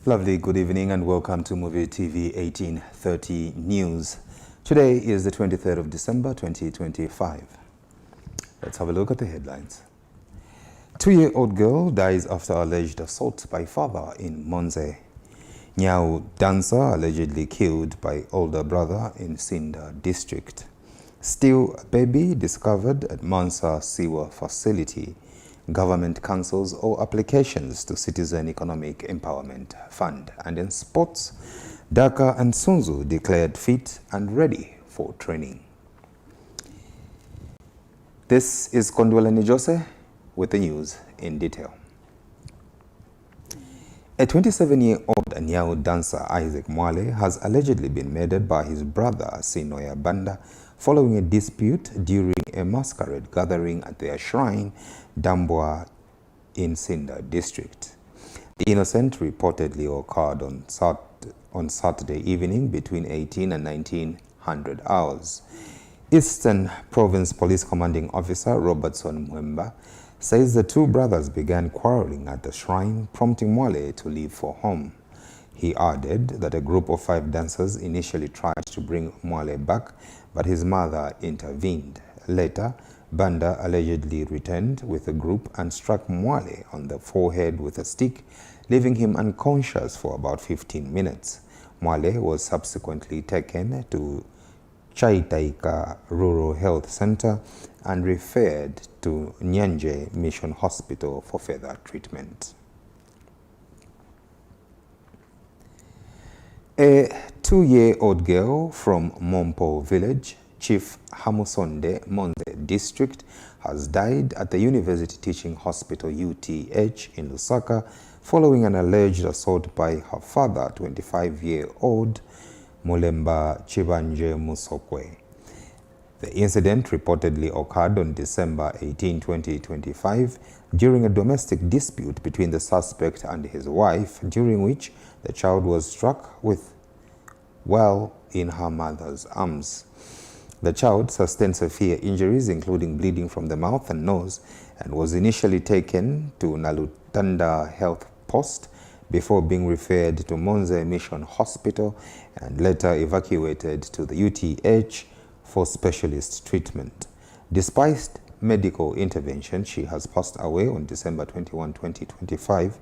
Lovely good evening and welcome to Muvi TV 1830 News. Today is the 23rd of December 2025. Let's have a look at the headlines. 2-year-old girl dies after alleged assault by father in Monze. Nyau dancer allegedly killed by older brother in Sinda district. Still baby discovered at Mansa Sewer facility. Government cancels all applications to Citizen Economic Empowerment Fund. And in sports, Dhaka and Sunzu declared fit and ready for training. This is Kondwele Nijose with the news in detail. A 27-year-old Nyau dancer, Isaac Mwale, has allegedly been murdered by his brother, Sinoya Banda, following a dispute during a masquerade gathering at their shrine, Dambwa, in Sinda district. The incident reportedly occurred on Saturday evening between 18 and 1900 hours. Eastern Province Police Commanding Officer Robertson Mwemba says the two brothers began quarreling at the shrine, prompting Mwale to leave for home. He added that a group of 5 dancers initially tried to bring Mwale back, but his mother intervened. Later, Banda allegedly returned with the group and struck Mwale on the forehead with a stick, leaving him unconscious for about 15 minutes. Mwale was subsequently taken to Chaitaika Rural Health Center and referred to Nyanje Mission Hospital for further treatment. A 2-year-old girl from Mompo village, Chief Hamusonde Monde district, has died at the University Teaching Hospital UTH in Lusaka following an alleged assault by her father, 25-year-old Mulemba Chibanje Musokwe. The incident reportedly occurred on December 18, 2025, during a domestic dispute between the suspect and his wife, during which the child was struck while in her mother's arms. The child sustained severe injuries, including bleeding from the mouth and nose, and was initially taken to Nalutanda Health Post before being referred to Monze Mission Hospital and later evacuated to the UTH for specialist treatment. Despite medical intervention, she has passed away on December 21, 2025.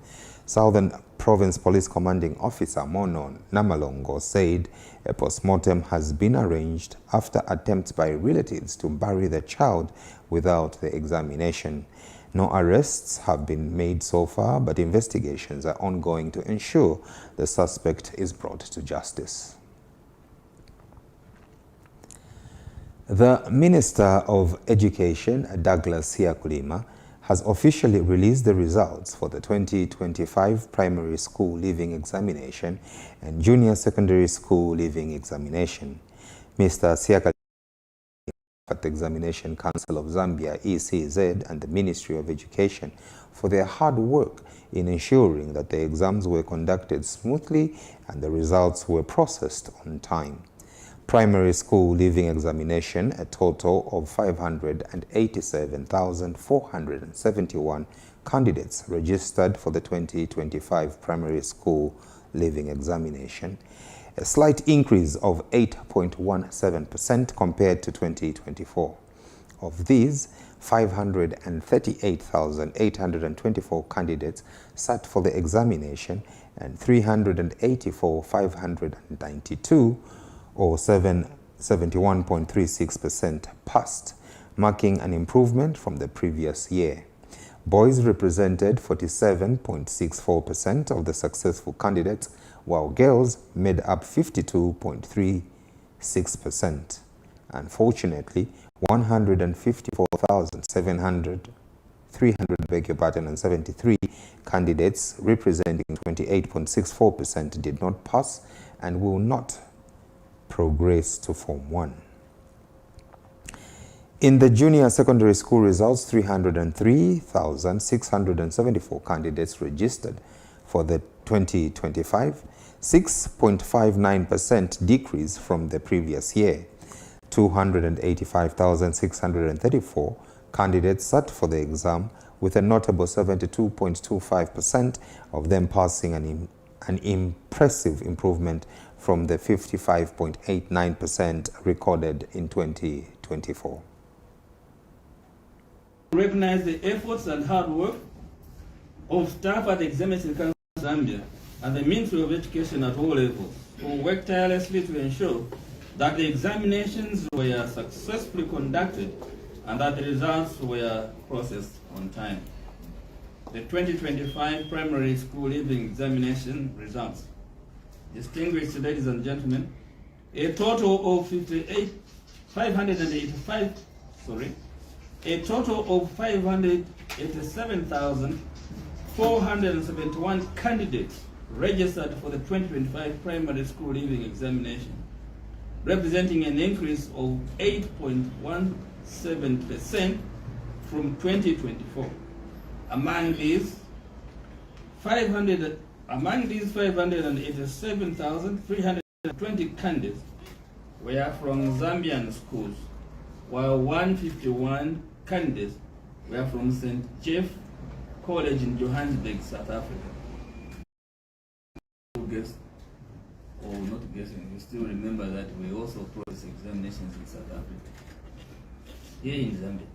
Southern Province Police Commanding Officer Mono Namalongo said a postmortem has been arranged after attempts by relatives to bury the child without the examination. No arrests have been made so far, but investigations are ongoing to ensure the suspect is brought to justice. The Minister of Education, Douglas Siakulima, has officially released the results for the 2025 Primary School Leaving Examination and Junior Secondary School Leaving Examination. Mr. Siakulima at the Examination Council of Zambia, ECZ, and the Ministry of Education for their hard work in ensuring that the exams were conducted smoothly and the results were processed on time. Primary School Leaving Examination, a total of 587,471 candidates registered for the 2025 Primary School Leaving Examination, a slight increase of 8.17% compared to 2024. Of these, 538,824 candidates sat for the examination and 384,592 or 71.36% passed, marking an improvement from the previous year. Boys represented 47.64% of the successful candidates, while girls made up 52.36%. Unfortunately, 154,373 candidates representing 28.64% did not pass and will not progress to Form 1. In the junior secondary school results, 303,674 candidates registered for the 2025, 6.59% decrease from the previous year. 285,634 candidates sat for the exam, with a notable 72.25% of them passing an impressive improvement from the 55.89% recorded in 2024. Recognize the efforts and hard work of staff at the Examination Council of Zambia and the Ministry of Education at all levels, who worked tirelessly to ensure that the examinations were successfully conducted and that the results were processed on time. The 2025 primary school leaving examination results. Distinguished ladies and gentlemen, a total of 587,471 candidates registered for the 2025 primary school leaving examination, representing an increase of 8.17% from 2024. Among these 587,320 candidates were from Zambian schools, while 151 candidates were from St. Jeff College in Johannesburg, South Africa. Guess, or not guessing, you still remember that we also process examinations in South Africa, here in Zambia.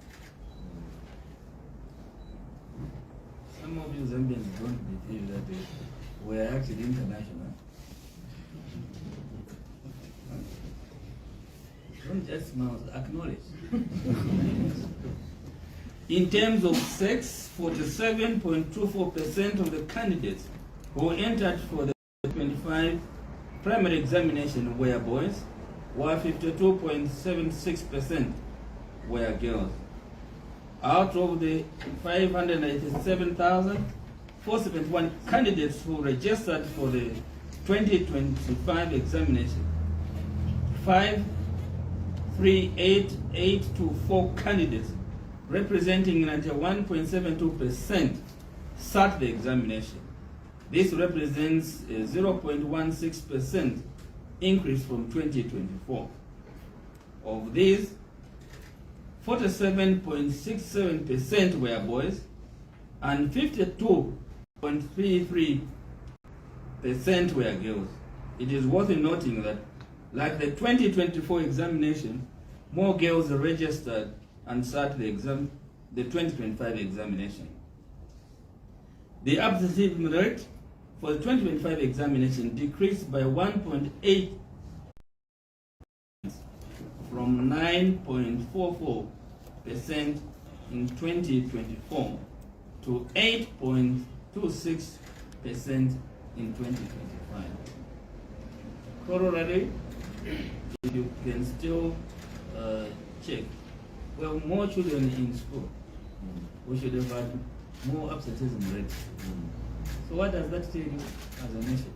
Some of you Zambians don't believe that we are actually international. Don't just smile, acknowledge. In terms of sex, 47.24% of the candidates who entered for the 25 primary examination were boys, while 52.76% were girls. Out of the 587,471 candidates who registered for the 2025 examination, 538,824 candidates, representing 91.72%, sat the examination. This represents a 0.16% increase from 2024. Of these, 47.67% were boys and 52.33% were girls. It is worth noting that, like the 2024 examination, more girls registered and sat the 2025 examination. The absenteeism rate for the 2025 examination decreased by 1.8 from 9.44% in 2024 to 8.26% in 2025. Corollary, you can still check. Well, more children in school, we should have had more absenteeism rates. So what does that tell you as a nation?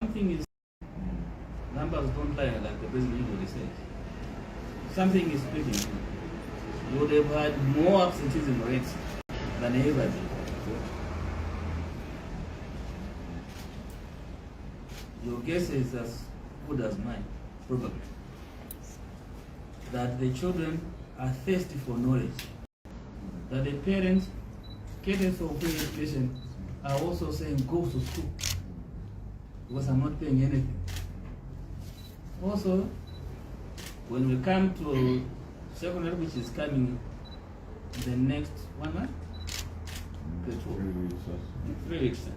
Something is, numbers don't lie, like the president usually says. Something is speaking. You would have had more absenteeism rates than ever did. Your guess is as good as mine, probably. That the children are thirsty for knowledge. That the parents, cadets of free education, are also saying, go to school, because I'm not paying anything. Also, when we come to secondary, which is coming the next 1 month, 3 weeks,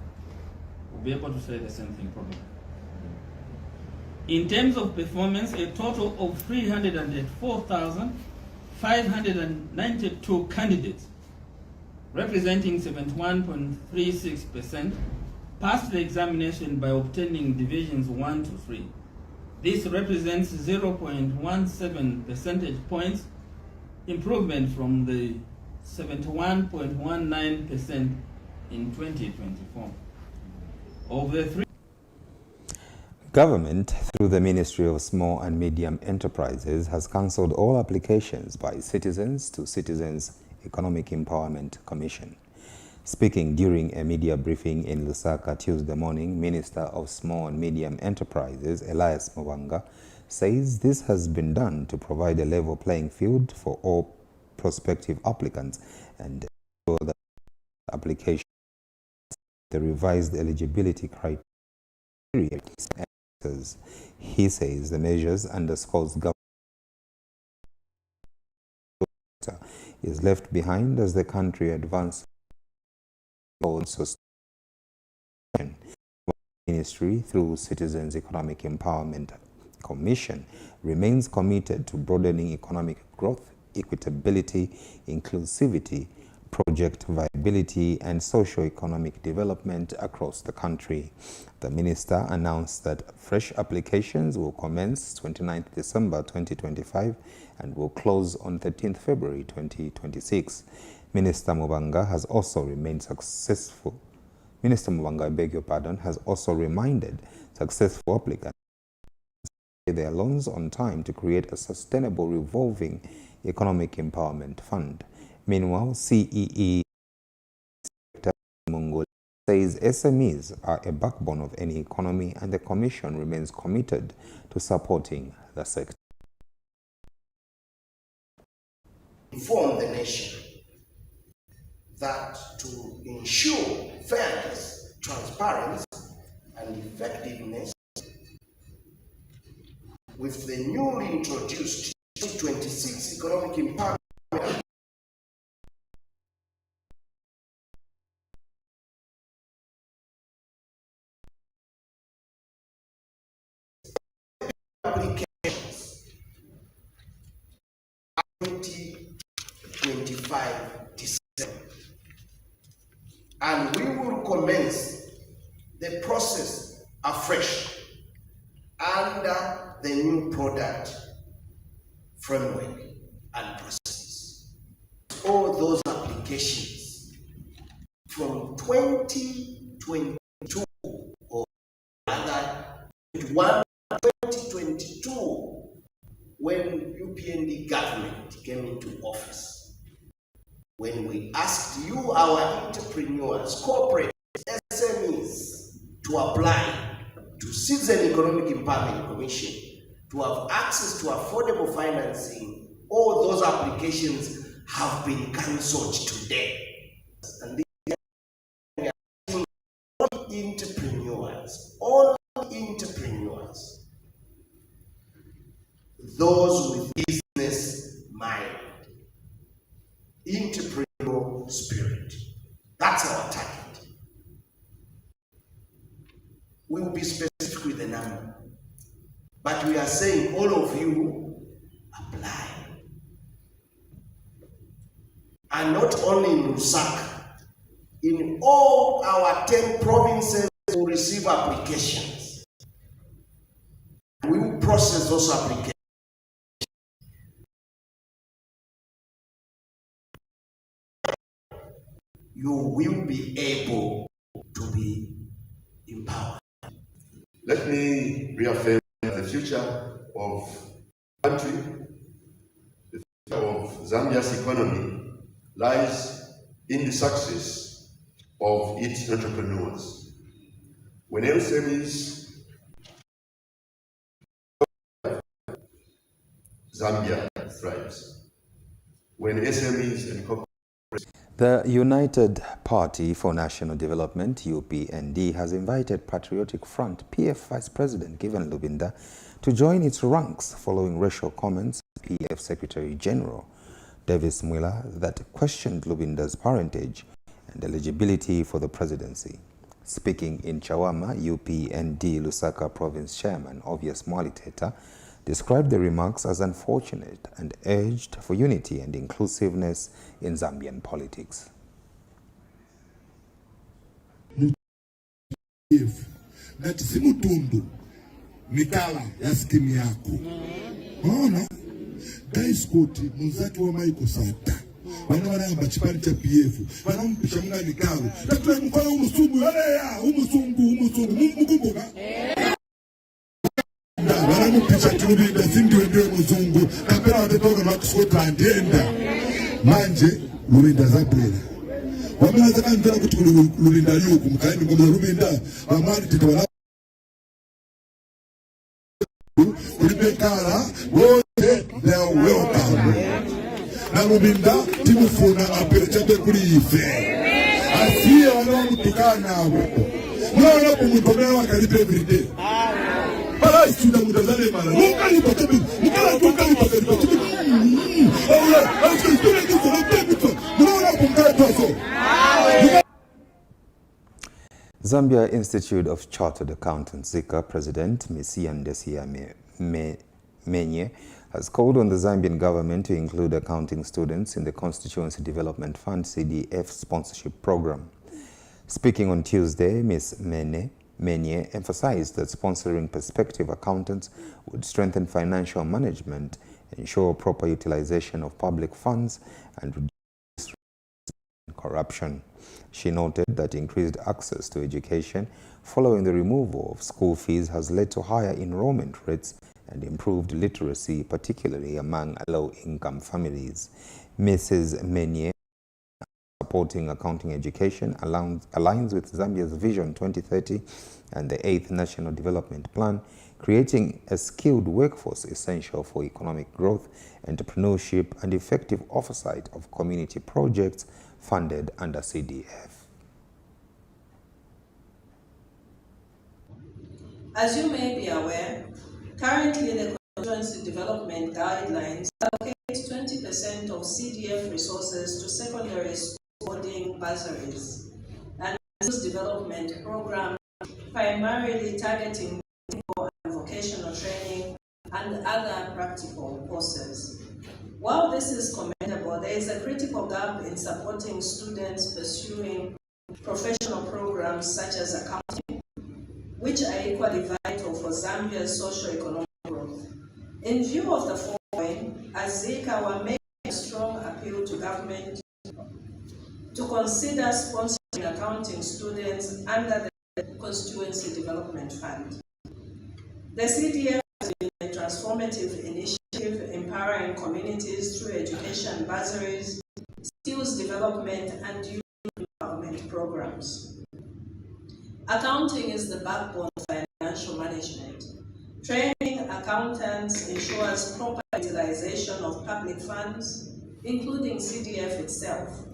we'll be able to say the same thing probably. In terms of performance, a total of 304,592 candidates, representing 71.36%, passed the examination by obtaining divisions 1 to 3. This represents 0.17 percentage points improvement from the 71.19% in 2024. Of the three, Government, through the Ministry of Small and Medium Enterprises, has cancelled all applications by citizens to Citizens Economic Empowerment Commission. Speaking during a media briefing in Lusaka Tuesday morning, Minister of Small and Medium Enterprises, Elias Mwanga, says this has been done to provide a level playing field for all prospective applicants and ensure that application. The revised eligibility criteria. He says the measures underscores government is left behind as the country advances towards sustainability. Ministry, through Citizens Economic Empowerment Commission, remains committed to broadening economic growth, equitability, inclusivity, project viability, and socio-economic development across the country. The minister announced that fresh applications will commence 29th December 2025 and will close on 13th February 2026. Minister Mubanga has also remained successful. Minister Mubanga, I beg your pardon, has also reminded successful applicants to pay their loans on time to create a sustainable revolving economic empowerment fund. Meanwhile, CEE Mungul says SMEs are a backbone of any economy, and the Commission remains committed to supporting the sector. Inform the nation that to ensure fairness, transparency, and effectiveness, with the newly introduced 2026 Economic Empowerment applications 2025 December, and we will commence the process afresh under the new product framework and processes. All those applications from 2022 or rather 2022, when UPND government came into office, when we asked you, our entrepreneurs, corporate SMEs, to apply to Citizen Economic Empowerment Commission to have access to affordable financing, all those applications have been cancelled today. And these are all entrepreneurs, those with business mind, entrepreneurial spirit. That's our target. We will be specific with the number, but we are saying all of you apply. And not only in Lusaka, in all our 10 provinces will receive applications. We will process those applications. You will be able to be empowered. Let me reaffirm that the future of the country, the future of Zambia's economy, lies in the success of its entrepreneurs. When SMEs, Zambia thrives. When SMEs and corporations. The United Party for National Development, UPND, has invited Patriotic Front PF Vice President Given Lubinda to join its ranks following racial comments by PF Secretary General Davis Mwila that questioned Lubinda's parentage and eligibility for the presidency. Speaking in Chawama, UPND Lusaka Province Chairman Obvious Mwaliteta described the remarks as unfortunate and urged for unity and inclusiveness in Zambian politics. That simutundu mikala ya skimu yako. Maona guys koti muzaki wa maiko sata. Wanayamba chipari cha PF. Wanampisha mna nikaru. Tatwe mkola umusungu ya umusungu mkumbuka. Wanamupisha Lubinda sindiwe ndio muzungu. Kapera watatoka na Scotland enda. Manje Lubinda zabwela. Wamelaza kanzala kuti Lubinda yuku mkaini kwa Lubinda wamali titawala Ulibekala wote leo welcome. Na Lubinda timufuna apere chape kuri ife. asiye wanaomtukana huko ndio kumkomea wakalipe every day. Bala sida mutazale mara mukalipa tabi mukala tukalipa tabi Zambia Institute of Chartered Accountants (ZICA) President Ms. Yandesia Menye has called on the Zambian government to include accounting students in the Constituency Development Fund (CDF) sponsorship program. Speaking on Tuesday, Ms. Menye emphasized that sponsoring prospective accountants would strengthen financial management, ensure proper utilization of public funds, and reduce corruption. She noted that increased access to education following the removal of school fees has led to higher enrollment rates and improved literacy, particularly among low-income families. Mrs. Menye, supporting accounting education aligns with Zambia's Vision 2030 and the 8th National Development Plan, creating a skilled workforce essential for economic growth, entrepreneurship, and effective oversight of community projects funded under CDF. As you may be aware, currently the Constituency Development Guidelines allocate 20% of CDF resources to secondary school boarding bursaries and this development program primarily targeting technical and vocational training and other practical courses. While this is commendable, there is a critical gap in supporting students pursuing professional programs such as accounting, which are equally vital for Zambia's socio-economic growth. In view of the foregoing, as ZICA, we make a strong appeal to government to consider sponsoring accounting students under the Constituency Development Fund. The CDF has been a transformative initiative empowering communities through education bursaries, skills development, and youth empowerment programs. Accounting is the backbone of financial management. Training accountants ensures proper utilization of public funds, including CDF itself,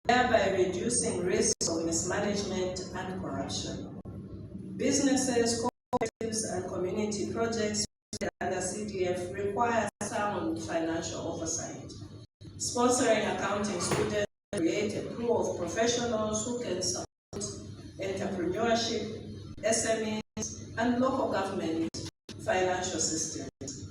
thereby reducing risks of mismanagement and corruption. Businesses, cooperatives, and community projects under CDF require sound financial oversight. Sponsoring accounting students create a pool of professionals who can support entrepreneurship, SMEs, and local government financial systems.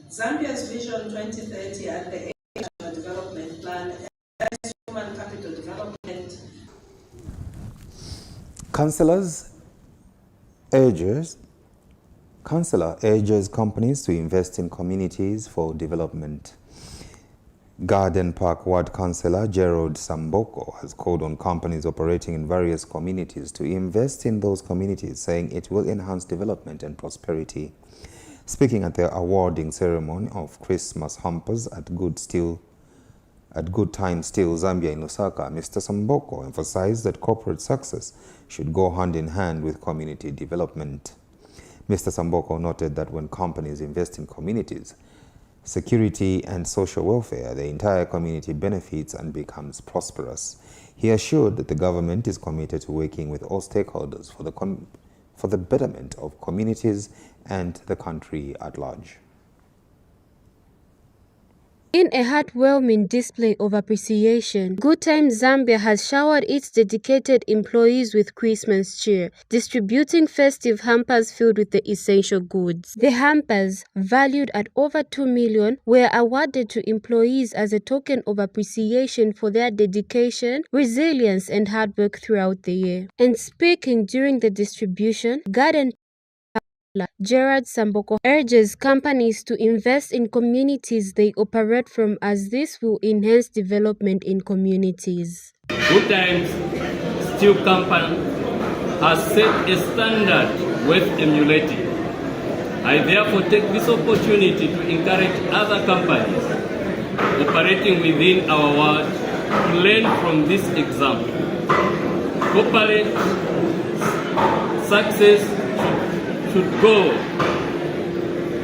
Zambia's Vision 2030 and the 8th National Development Plan and human capital development. Councillor urges companies to invest in communities for development. Garden Park Ward Councillor Gerald Samboko has called on companies operating in various communities to invest in those communities, saying it will enhance development and prosperity. Speaking at the awarding ceremony of Christmas hampers at Good Time Steel Zambia in Lusaka, Mr. Samboko emphasized that corporate success should go hand in hand with community development. Mr. Samboko noted that when companies invest in communities, security and social welfare, the entire community benefits and becomes prosperous. He assured that the government is committed to working with all stakeholders for the betterment of communities and the country at large. In a heartwarming display of appreciation, Good Time Zambia has showered its dedicated employees with Christmas cheer, distributing festive hampers filled with the essential goods. The hampers, valued at over 2 million, were awarded to employees as a token of appreciation for their dedication, resilience, and hard work throughout the year. And speaking during the distribution, Garden Gerard Samboko urges companies to invest in communities they operate from, as this will enhance development in communities. Good Times Steel Company has set a standard worth emulating. I therefore take this opportunity to encourage other companies operating within our world to learn from this example. Corporate success should go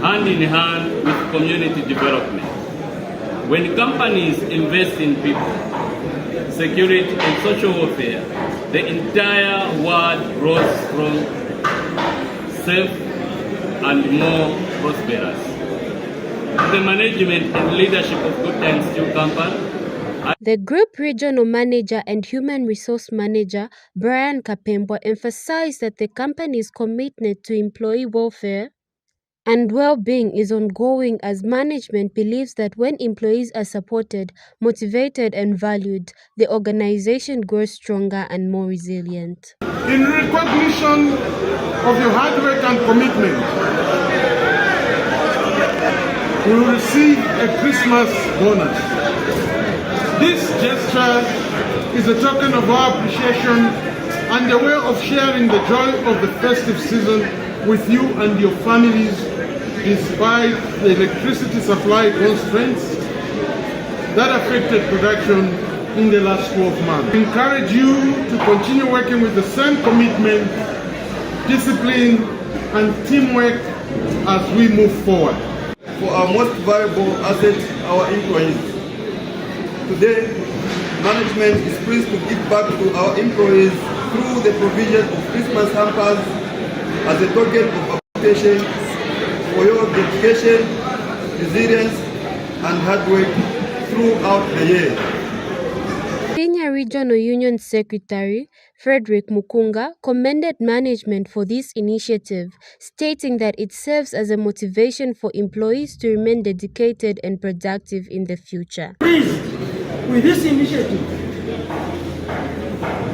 hand in hand with community development. When companies invest in people, security and social welfare, the entire world grows strong, safe, and more prosperous. The management and leadership of Good Times Steel Company. The Group Regional Manager and Human Resource Manager, Brian Kapembo, emphasized that the company's commitment to employee welfare and well-being is ongoing, as management believes that when employees are supported, motivated and valued, the organization grows stronger and more resilient. In recognition of your hard work and commitment, we will receive a Christmas bonus. This gesture is a token of our appreciation and a way of sharing the joy of the festive season with you and your families, despite the electricity supply constraints that affected production in the last 12 months. We encourage you to continue working with the same commitment, discipline, and teamwork as we move forward. For our most valuable asset, our employees. Today, management is pleased to give back to our employees through the provision of Christmas hampers as a token of appreciation for your dedication, resilience, and hard work throughout the year. Senior Regional Union Secretary Frederick Mukunga commended management for this initiative, stating that it serves as a motivation for employees to remain dedicated and productive in the future. With this initiative,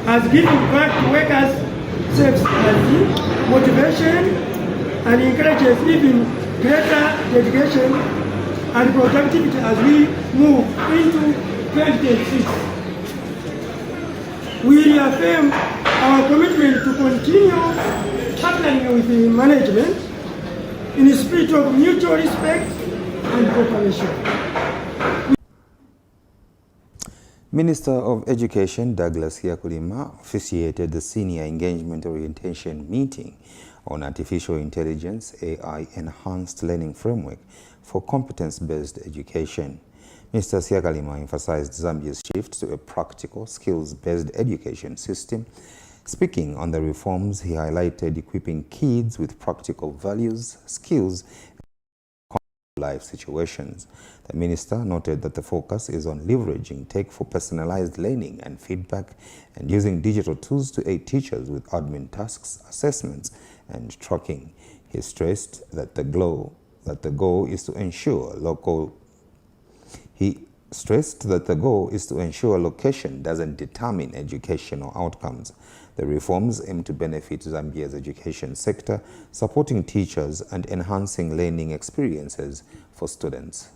has given back to workers serves as motivation and encourages even greater dedication and productivity as we move into 2026. We reaffirm our commitment to continue partnering with the management in a spirit of mutual respect and cooperation. Minister of Education Douglas Yakulima officiated the Senior Engagement Orientation meeting on Artificial Intelligence AI Enhanced Learning Framework for Competence-Based Education. Mr. Siakalima emphasized Zambia's shift to a practical, skills-based education system. Speaking on the reforms, he highlighted equipping kids with practical values, skills, life situations. The minister noted that the focus is on leveraging tech for personalized learning and feedback and using digital tools to aid teachers with admin tasks, assessments, and tracking. He stressed that the goal is to ensure location doesn't determine educational outcomes. The reforms aim to benefit Zambia's education sector, supporting teachers and enhancing learning experiences for students.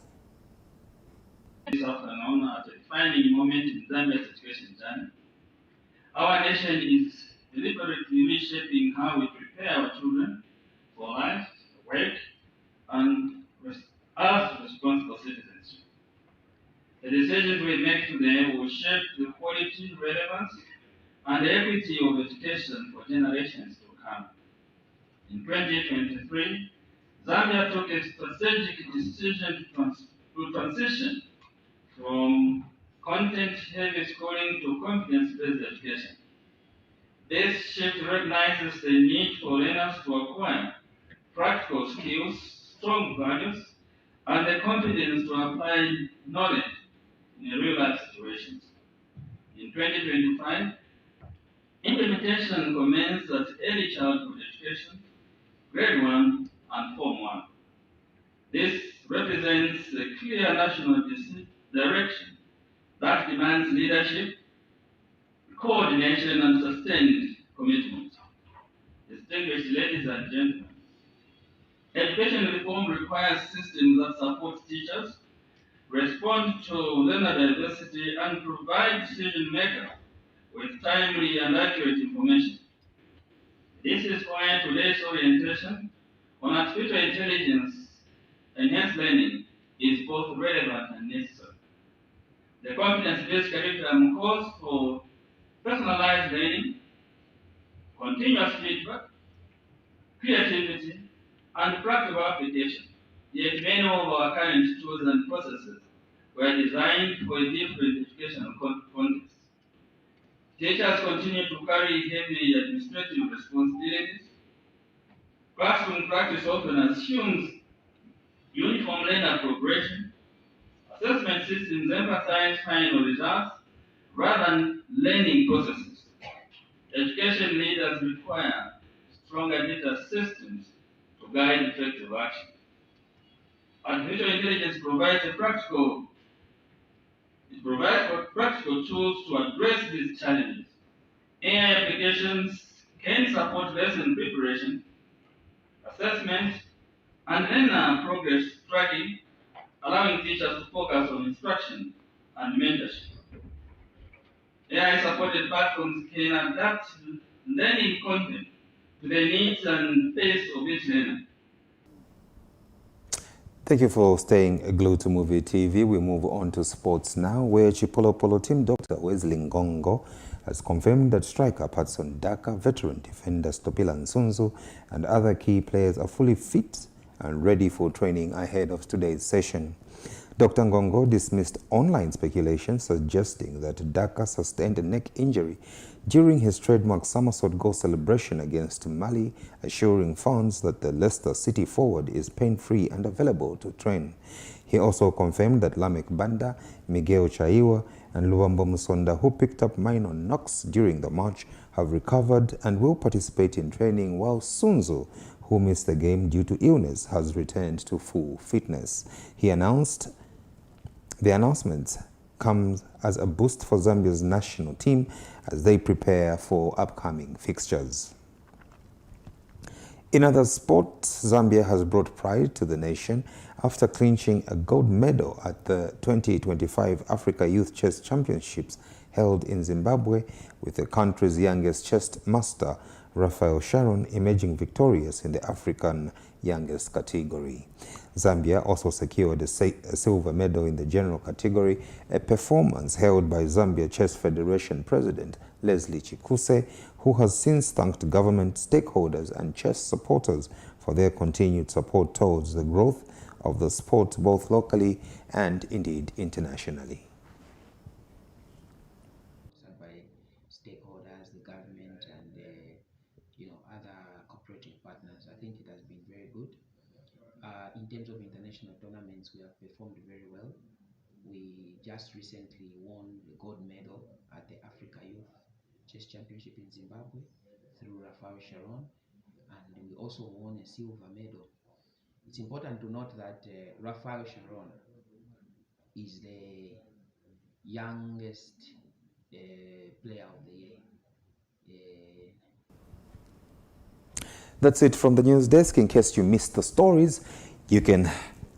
This afternoon at a defining moment in Zambia's education journey. Our nation is deliberately reshaping how we prepare our children for life, work, and as responsible citizens. The decisions we make today will shape the quality, relevance, and equity of education for generations to come. In 2023, Zambia took a strategic decision to transition from content-heavy schooling to competence-based education. This shift recognizes the need for learners to acquire practical skills, strong values, and the confidence to apply knowledge in real-life situations. In 2025, implementation commenced at early childhood education, grade 1 and Form 1. This represents a clear national direction that demands leadership, coordination, and sustained commitment. Distinguished ladies and gentlemen, education reform requires systems that support teachers, respond to learner diversity, and provide decision-makers with timely and accurate information. This is why today's orientation on artificial intelligence enhanced learning is both relevant and necessary. The competence-based curriculum calls for personalized learning, continuous feedback, creativity, and practical application. Yet many of our current tools and processes were designed for a different educational context. Teachers continue to carry heavy administrative responsibilities. Classroom practice often assumes uniform learner progression. Assessment systems emphasize final results rather than learning processes. Education leaders require stronger data systems to guide effective action. Artificial intelligence provides practical tools to address these challenges. AI applications can support lesson preparation, assessment, and learner progress tracking, allowing teachers to focus on instruction and mentorship. AI-supported platforms can adapt learning content to the needs and pace of each learner. Thank you for staying glued to Muvi TV. We move on to sports now, where Chipolo Polo team Dr. Wesley Ngongo has confirmed that striker Patson Daka, veteran defender Stopila Nsunzu, and other key players are fully fit and ready for training ahead of today's session. Dr. Ngongo dismissed online speculation suggesting that Daka sustained a neck injury during his trademark somersault goal celebration against Mali, assuring fans that the Leicester City forward is pain-free and available to train. He also confirmed that Lamek Banda, Miguel Chaiwa, and Luambo Musonda, who picked up minor knocks during the match, have recovered and will participate in training, while Sunzu, who missed the game due to illness, has returned to full fitness. The announcement comes as a boost for Zambia's national team as they prepare for upcoming fixtures. In other sports, Zambia has brought pride to the nation after clinching a gold medal at the 2025 Africa Youth Chess Championships held in Zimbabwe, with the country's youngest chess master, Rafael Sharon, emerging victorious in the African youngest category. Zambia also secured a silver medal in the general category, a performance held by Zambia Chess Federation President Leslie Chikuse, who has since thanked government, stakeholders and chess supporters for their continued support towards the growth of the sport both locally and indeed internationally. By stakeholders, the government, and other cooperative partners, I think it has been very good. In terms of international tournaments, we have performed very well. We just recently won the gold medal at the Africa Youth Chess Championship in Zimbabwe through Rafael Sharon, and we also won a silver medal. It's important to note that Rafael Sharon is the youngest player of the year. That's it from the news desk. In case you missed the stories, you can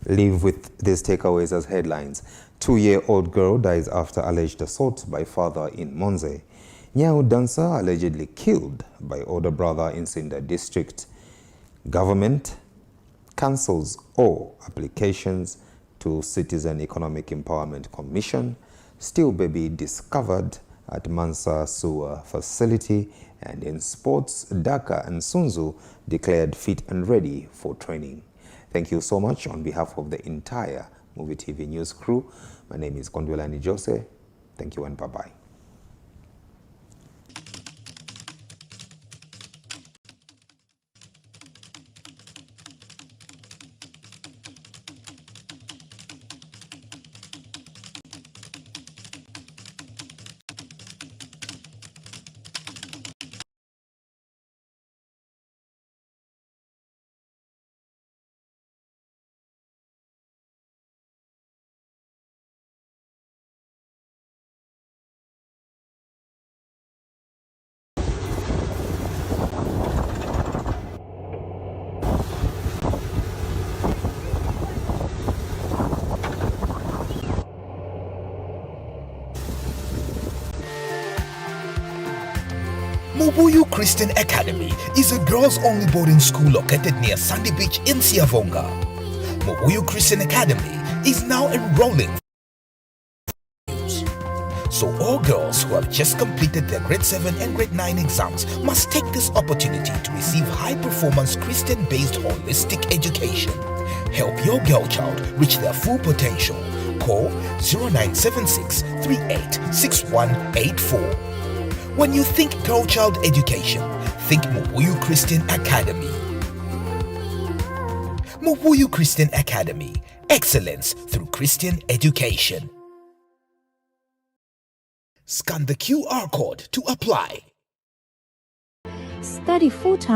leave with these takeaways as headlines. 2-year-old girl dies after alleged assault by father in Monze. Nyau dancer allegedly killed by older brother in Sinda district. Government cancels all applications to Citizen Economic Empowerment Commission. Still baby discovered at Mansa sewer facility. And in sports, Daka and Sunzu declared fit and ready for training. Thank you so much on behalf of the entire Muvi TV News crew. My name is Kondwelani Jose. Thank you and bye-bye. Mubuyu Christian Academy is a girls-only boarding school located near Sandy Beach in Siavonga. Mubuyu Christian Academy is now enrolling. So all girls who have just completed their grade 7 and grade 9 exams must take this opportunity to receive high-performance Christian-based holistic education. Help your girl child reach their full potential. Call 0976 386184. When you think girl child education, think Muvi Christian Academy. Muvi Christian Academy, excellence through Christian education. Scan the QR code to apply. Study full-time